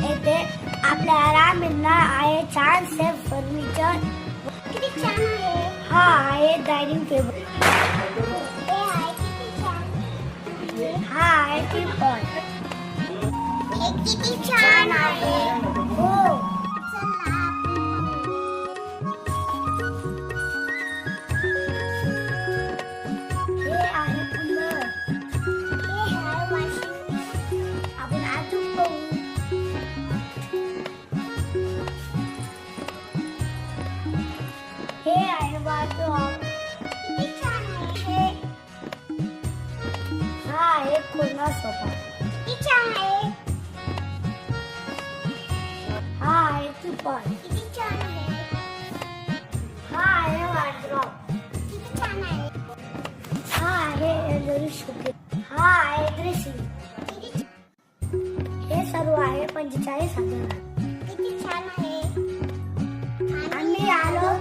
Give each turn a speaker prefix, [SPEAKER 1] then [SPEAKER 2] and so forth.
[SPEAKER 1] येथे आपल्याला मिळणार आहे छानसे फर्निचर.
[SPEAKER 2] किती छान आहे.
[SPEAKER 1] हा आहे डायनिंग टेबल.
[SPEAKER 2] हे आहे किती छान.
[SPEAKER 1] हा आहे टीपॉय.
[SPEAKER 2] हे किती छान आहे.
[SPEAKER 1] हो.
[SPEAKER 2] चला
[SPEAKER 1] हे आहे कूलर.
[SPEAKER 2] हे आहे वॉशिंग.
[SPEAKER 1] आपण अजून पाहू. हे आहे वॉर्डरोब.
[SPEAKER 2] किती छान आहे.
[SPEAKER 1] हा आहे कोना सोफा.
[SPEAKER 2] किती छान आहे.
[SPEAKER 1] हा आहे टीपॉय.
[SPEAKER 2] किती छान आहे.
[SPEAKER 1] हा आहे वॉर्डरोब.
[SPEAKER 2] किती छान आहे.
[SPEAKER 1] हा आहे एलईडी शोकेस. हा आहे ड्रेसिंग.
[SPEAKER 2] किती
[SPEAKER 1] हे सर्व आहे 45,000.
[SPEAKER 2] किती छान आहे.
[SPEAKER 1] आम्ही आलो